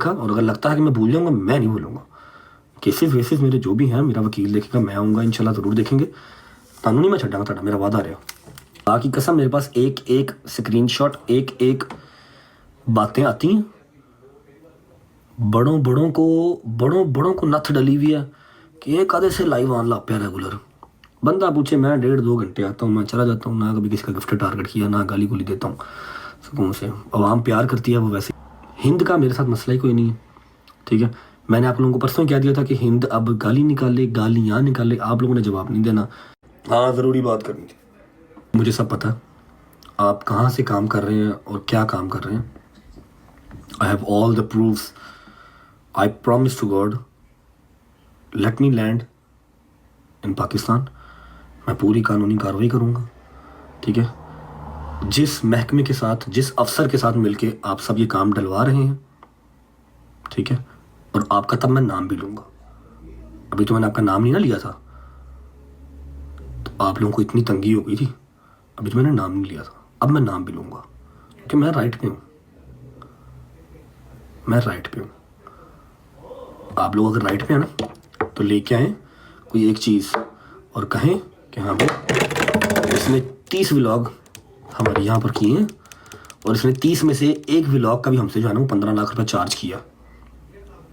और अगर लगता है कि मैं भूल जाऊंगा, मैं नहीं भूलूंगा। केसेस वेसेस मेरे जो भी हैं, मेरा वकील देखेगा, मैं आऊँगा इंशाल्लाह, ज़रूर देखेंगे। तानू नहीं मैं छड्डांगा तुहाडा, मेरा वादा रहा। बाकी कसम मेरे पास एक एक स्क्रीनशॉट, एक एक बातें आती हैं। बड़ों बड़ों को नथ डली हुई है कि एक आधे से लाइव आन लग पे रेगुलर। बंदा पूछे, मैं 1.5-2 घंटे आता हूँ, मैं चला जाता हूँ, ना कभी किसी का गिफ्ट टारगेट किया, ना गाली गुली देता हूँ सुकून से। आवाम प्यार करती है वो वैसे। हिंद का मेरे साथ मसला ही कोई नहीं है, ठीक है। मैंने आप लोगों को परसों कह दिया था कि हिंद अब गाली निकाले, गालियाँ निकाले, आप लोगों ने जवाब नहीं देना। हाँ, ज़रूरी बात करनी थी। मुझे सब पता है आप कहाँ से काम कर रहे हैं और क्या काम कर रहे हैं। I have all the proofs. I promise to God, let me land in Pakistan. मैं पूरी कानूनी कार्रवाई करूँगा, ठीक है। जिस महकमे के साथ, जिस अफसर के साथ मिलके आप सब ये काम डलवा रहे हैं, ठीक है, और आपका तब मैं नाम भी लूँगा। अभी तो मैंने आपका नाम नहीं ना लिया था, तो आप लोगों को इतनी तंगी हो गई थी। अभी तो मैंने नाम नहीं लिया था, अब मैं नाम भी लूँगा, क्योंकि मैं राइट पे हूँ। मैं राइट पे हूँ। आप लोग अगर राइट पे हैं ना, तो लेके आएँ कोई एक चीज़ और कहें कि हाँ भाई इसने 30 व्लॉग हमारे यहाँ पर किए हैं और इसने 30 में से एक व्लॉग का भी हमसे जो है ना वो 15 लाख रुपए चार्ज किया,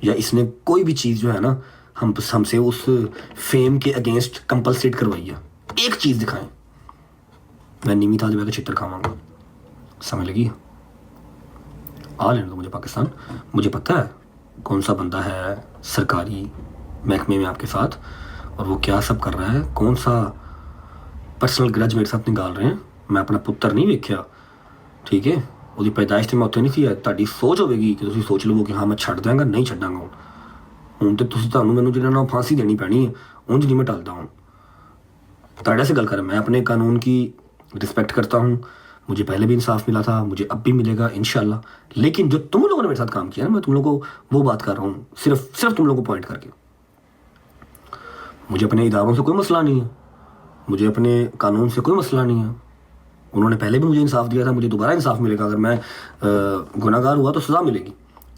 या इसने कोई भी चीज़ जो है ना हमसे उस फेम के अगेंस्ट कंपलसेट करवाई है। एक चीज़ दिखाएं, मैं नीमी ताज का चित्र खाऊंगा। समझ लगी? आ लेने दो मुझे पाकिस्तान। मुझे पता है कौन सा बंदा है सरकारी महकमे में आपके साथ और वो क्या सब कर रहा है, कौन सा पर्सनल ग्रज मेरे साथ निकाल रहे हैं। मैं अपना पुत्र नहीं वेख्या, ठीक है, ਉਹਦੀ पैदाइश तो मैं उत्थे नहीं थी। ਤੁਹਾਡੀ सोच होगी कि ਤੁਸੀਂ सोच ਲਵੋ कि हाँ मैं ਛੱਡ ਦਾਂਗਾ, नहीं ਛੱਡਾਂਗਾ। ਹੁਣ ਤੇ ਤੁਸੀਂ ਤੁਹਾਨੂੰ ਮੈਨੂੰ ਜਿਹੜਾ ਨਾ फांसी देनी पैनी है, ਉਂਝ नहीं मैं टलता हूँ। ਤੁਹਾਡੇ से गल कर, मैं अपने कानून की रिस्पेक्ट करता हूँ। मुझे पहले भी इंसाफ मिला था, मुझे अब भी मिलेगा इंशाल्लाह। लेकिन जो तुम लोगों ने मेरे साथ काम किया ना, मैं तुम लोगों को वो बात कर रहा हूँ, सिर्फ तुम लोगों को पॉइंट करके। मुझे अपने इदारों से कोई मसला नहीं है, मुझे अपने कानून से कोई मसला नहीं है। उन्होंने पहले भी मुझे इंसाफ दिया था, मुझे दोबारा इंसाफ मिलेगा। अगर मैं गुनाहगार हुआ तो सज़ा मिलेगी।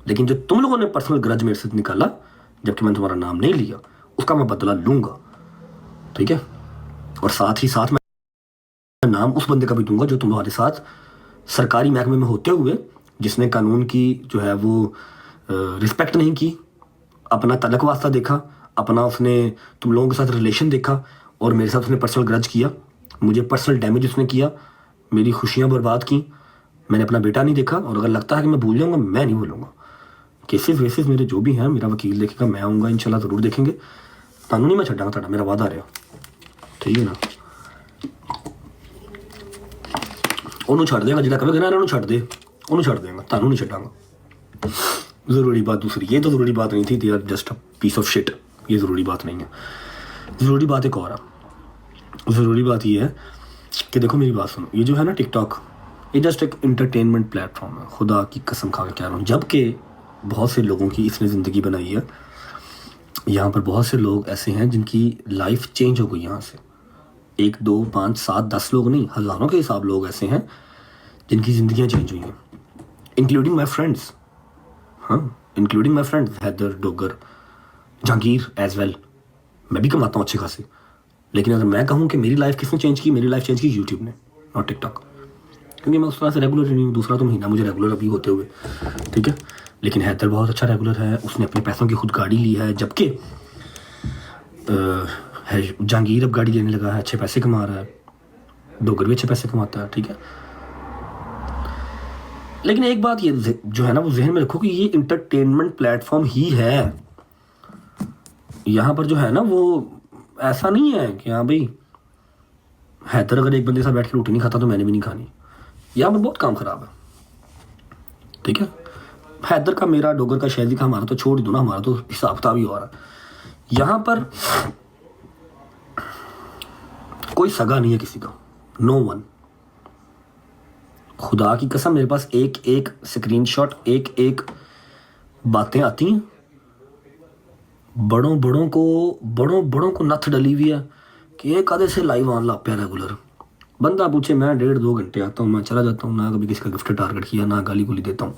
लेकिन जो तुम लोगों ने पर्सनल ग्रज मेरे से निकाला जबकि मैंने तुम्हारा नाम नहीं लिया, उसका मैं बदला लूँगा, ठीक है। और साथ ही साथ मैं नाम उस बंदे का भी दूंगा जो तुम्हारे साथ सरकारी महकमे में होते हुए जिसने कानून की जो है वो रिस्पेक्ट नहीं की, अपना तलक वास्ता देखा, अपना उसने तुम लोगों के साथ रिलेशन देखा और मेरे साथ उसने पर्सनल ग्रज किया, मुझे पर्सनल डैमेज उसने किया, मेरी खुशियाँ बर्बाद की। मैंने अपना बेटा नहीं देखा, और अगर लगता है कि मैं भूल जाऊँगा, मैं नहीं भूलूँगा। केसेस वेसेस मेरे जो भी हैं, मेरा वकील देखेगा, मैं आऊँगा इंशाल्लाह, ज़रूर देखेंगे। तानू नहीं मैं छड्डांगा तुहाडा, मेरा वादा रहा, ठीक है ना। ਉਹਨੂੰ ਛੱਡ ਦੇਗਾ, ਜਿਹੜਾ ਕਹੇਗਾ ਨਾ ਇਹਨਾਂ ਨੂੰ ਛੱਡ ਦੇ, ਉਹਨੂੰ ਛੱਡ ਦੇਗਾ, ਤੁਹਾਨੂੰ नहीं ਛੱਡਾਂਗਾ। ज़रूरी बात दूसरी, ये तो ज़रूरी बात नहीं थी, they are just a piece of shit, ये ज़रूरी बात नहीं है। ज़रूरी बात एक और है। ज़रूरी बात ये है कि देखो मेरी बात सुनो, ये जो है ना टिकटॉक, ये जस्ट एक इंटरटेनमेंट प्लेटफॉर्म है। खुदा की कसम खा के कह रहा हूँ, जबकि बहुत से लोगों की इसने ज़िंदगी बनाई है। यहाँ पर बहुत से लोग ऐसे हैं जिनकी लाइफ चेंज हो गई यहाँ से। 1, 2, 5, 7, 10 लोग नहीं, हज़ारों के हिसाब लोग ऐसे हैं जिनकी ज़िंदगियाँ चेंज हुई हैं, इंक्लूडिंग माई फ्रेंड्स। हाँ, including my friends, Haider, Dogar, Jahangir as well. मैं भी कमाता हूँ अच्छे खासे, लेकिन अगर मैं कहूँ कि मेरी लाइफ किसने चेंज की, मेरी लाइफ चेंज की यूट्यूब ने, नॉट टिकटॉक। क्योंकि मैं उस तरह से रेगुलर नहीं हूँ, दूसरा तो महीना मुझे रेगुलर अभी होते हुए, ठीक है। लेकिन हैदर बहुत अच्छा रेगुलर है, उसने अपने पैसों की खुद गाड़ी ली है, जबकि जहांगीर अब गाड़ी लेने लगा है, अच्छे पैसे कमा रहा है, डोगर भी अच्छे पैसे कमाता है, ठीक है। लेकिन एक बात ये जो है ना वो जहन में रखो कि ये इंटरटेनमेंट प्लेटफॉर्म ही है। यहाँ पर जो है ना वो ऐसा नहीं है कि हाँ भाई हैदर अगर एक बंदे के साथ बैठ के रोटी नहीं खाता तो मैंने भी नहीं खानी। यहाँ पर बहुत काम खराब है, ठीक है। हैदर का, मेरा, डोगर का, शहजी का, हमारा तो छोड़ ही दो ना, हमारा तो हिसाब किताब ही हो रहा है। यहाँ पर कोई सगा नहीं है किसी का, नो वन। खुदा की कसम मेरे पास एक एक स्क्रीनशॉट, एक एक बातें आती हैं। बड़ों को नथ डली हुई है कि एक आधे से लाइव आन लग पे रेगुलर। बंदा पूछे, मैं 1.5-2 घंटे आता हूँ, मैं चला जाता हूँ, ना कभी किसी का गिफ्ट टारगेट किया, ना गाली गुली देता हूँ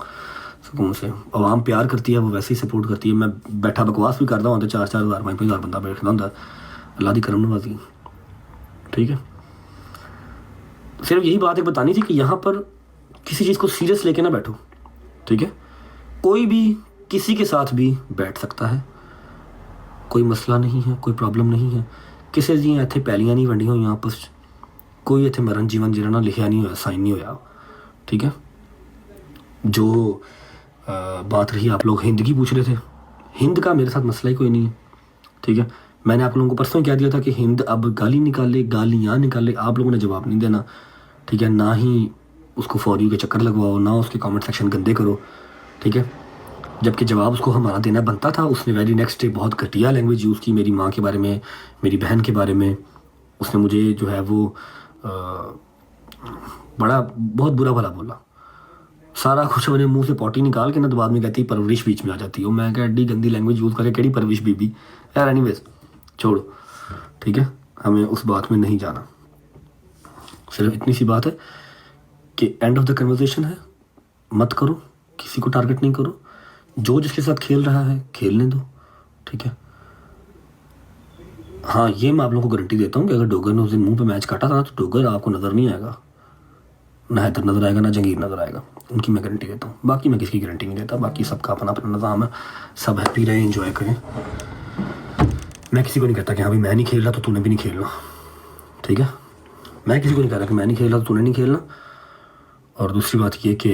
सुकून से। आवाम प्यार करती है, वो वैसे ही सपोर्ट करती है। मैं बैठा बकवास भी करता हूँ तो 4-4 हज़ार 5-5 हज़ार बंदा बैठना होंगे। अल्लाह दी करम नवाजी, ठीक है। सिर्फ यही बात है बतानी थी कि यहाँ पर किसी चीज़ को सीरियस लेके ना बैठो, ठीक है। कोई भी किसी के साथ भी बैठ सकता है, कोई मसला नहीं है, कोई प्रॉब्लम नहीं है। किसी दियाँ इत्थे पैलियां नहीं वंडियां हुई आपस च, कोई इत्थे मरण जीवन जिहड़ा ना लिखा नहीं होया, साइन नहीं होया, ठीक है। जो बात रही, आप लोग हिंद की पूछ रहे थे, हिंद का मेरे साथ मसला ही कोई नहीं है, ठीक है। मैंने आप लोगों को परसों कह दिया था कि हिंद अब गाली निकाले, गालियाँ निकाले, आप लोगों ने जवाब नहीं देना, ठीक है। ना ही उसको फॉर यू के चक्कर लगवाओ, ना उसके कमेंट सेक्शन गंदे करो, ठीक है। जबकि जवाब उसको हमारा देना बनता था। उसने वेरी नेक्स्ट डे बहुत घटिया लैंग्वेज यूज़ की मेरी माँ के बारे में, मेरी बहन के बारे में। उसने मुझे जो है वो बड़ा बहुत बुरा भला बोला। सारा कुछ मैंने मुंह से पॉटी निकाल के ना तो बाद में कहती परवरिश बीच में आ जाती है। मैं क्या एड्डी गंदी लैंग्वेज यूज़ करके केड़ी परवरिश बीबी यार। एनीवेज छोड़ो, ठीक है, हमें उस बात में नहीं जाना। सिर्फ इतनी सी बात है कि एंड ऑफ द कन्वर्सेशन है, मत करो, किसी को टारगेट नहीं करो। जो जिसके साथ खेल रहा है खेलने दो, ठीक है। हाँ, ये मैं आप लोगों को गारंटी देता हूँ कि अगर डोगर ने उस दिन मुंह पे मैच काटा था ना तो डोगर आपको नज़र नहीं आएगा, ना हैदर नज़र आएगा, ना जंगीर नज़र आएगा। उनकी मैं गारंटी देता हूँ। बाकी मैं किसी की गारंटी नहीं देता। बाकी सबका अपना अपना निज़ाम है, सब हैप्पी रहें, एंजॉय करें। मैं किसी को नहीं कहता कि हाँ भाई मैं नहीं खेल रहा तो तूने भी नहीं खेलना, ठीक है। मैं किसी को नहीं कह रहा कि मैं नहीं खेल रहा तो तूने नहीं खेलना। और दूसरी बात ये कि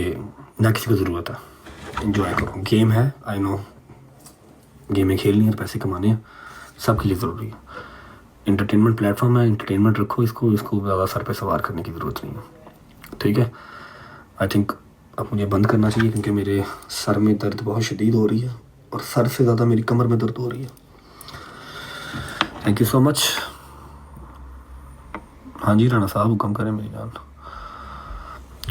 ना किसी को ज़रूरत है, एंजॉय करो। गेम है, आई नो, गेमें खेलनी है, पैसे कमाने हैं, सबके लिए ज़रूरी है। इंटरटेनमेंट प्लेटफॉर्म है, इंटरटेनमेंट रखो इसको ज़्यादा सर पे सवार करने की ज़रूरत नहीं है, ठीक है। आई थिंक अब मुझे बंद करना चाहिए क्योंकि मेरे सर में दर्द बहुत शदीद हो रही है और सर से ज़्यादा मेरी कमर में दर्द हो रही है। Thank you so much. हाँ जी राणा साहब, हुक्म करें मेरी जान।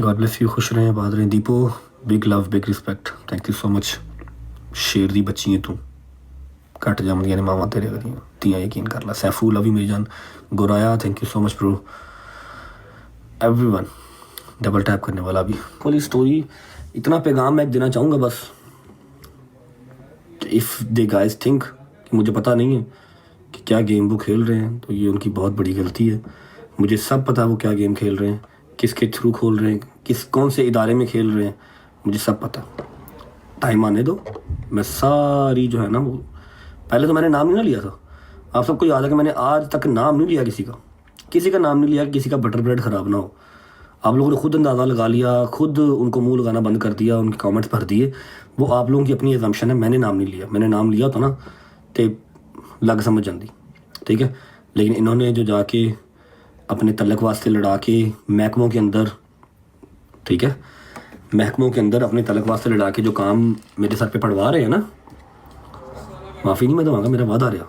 गॉड ब्लेस यू, खुश रहें, आबाद रहें। दीपो, big love, big respect, thank you so much. शेर दी बच्ची है तू, घट जमदियां ने मावां तेरे वरियां, तियां यकीन कर ला। सैफू लव यू मेरी जान। Goraya, thank you so much bro. Everyone, double tap करने वाला भी। पूरी स्टोरी, इतना पैगाम मैं देना चाहूँगा बस, इफ़ दे गाइस थिंक कि मुझे पता नहीं है कि क्या गेम वो खेल रहे हैं तो ये उनकी बहुत बड़ी गलती है। मुझे सब पता है वो क्या गेम खेल रहे हैं, किसके थ्रू खोल रहे हैं, कौन से इदारे में खेल रहे हैं, मुझे सब पता। टाइम आने दो, मैं सारी जो है ना वो, पहले तो मैंने नाम नहीं ना लिया था। आप सबको याद है कि मैंने आज तक नाम नहीं लिया किसी का नाम नहीं लिया, किसी का बटर ब्रेड ख़राब ना हो। आप लोगों ने खुद अंदाज़ा लगा लिया, खुद उनको मुंह लगाना बंद कर दिया, उनके कमेंट्स भर दिए। वो आप लोगों की अपनी एजम्पशन है, मैंने नाम नहीं लिया। मैंने नाम लिया तो ना तो लग समझ जाती, ठीक है। लेकिन इन्होंने जो जाके अपने तलक वास्ते लड़ा के महकमों के अंदर, ठीक है, महकमों के अंदर अपने तलक वास्ते लड़ा के जो काम मेरे सर पे पड़वा रहे हैं ना, माफ़ी नहीं मैं दूँगा, मेरा वादा रहा।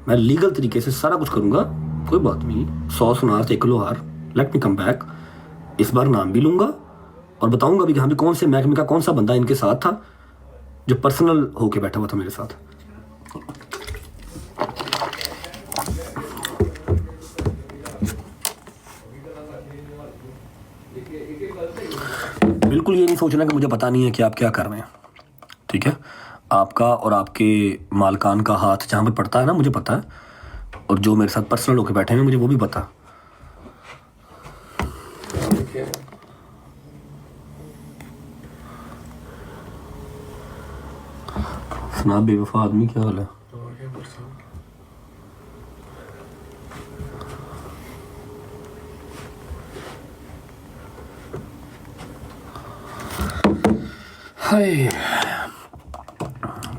मैं लीगल तरीके से सारा कुछ करूँगा, कोई बात नहीं। 100 सुनार से 1 किलो हार, लेट मी कम बैक। इस बार नाम भी लूँगा और बताऊँगा भी कि हाँ भी कौन से महकमे का कौन सा बंदा इनके साथ था जो पर्सनल होके बैठा हुआ था मेरे साथ। बिल्कुल ये नहीं सोचना कि मुझे पता नहीं है कि आप क्या कर रहे हैं, ठीक है। आपका और आपके मालकान का हाथ जहाँ पे पड़ता है ना, मुझे पता है, और जो मेरे साथ पर्सनल होके बैठे हैं मुझे वो भी पता है। सुना बेवफा आदमी, क्या हाल है? हाय,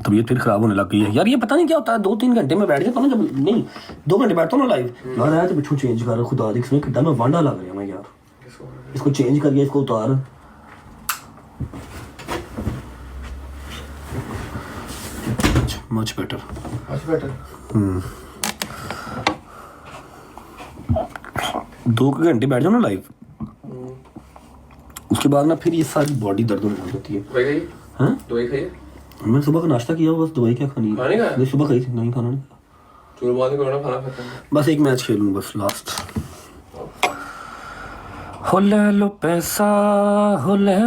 तबीयत फिर ख़राब होने लग गई है यार। ये पता नहीं क्या होता है, 2-3 घंटे में बैठ जाता हूँ ना, जब नहीं 2 घंटे बैठता हूँ ना लाइव यार, आया तो पिछू चेंज कर, खुदा देख इसमें कितना मैं वांडा लग रहा हूँ यार। इसको चेंज करिए, इसको उतार। मच बेटर 2 घंटे बैठ जाओ ना लाइव, उसके बाद ना फिर ये सारी बॉडी दर्द होने लग जाती है। दवाई खाई? मैंने सुबह का नाश्ता किया, बस दवाई क्या खानी है? नहीं सुबह खाई थी, नहीं खाना नहीं। तो बाद में खाना खाता है, बस एक मैच खेलूँ बस लास्ट। हो ले लो पैसा, हो ले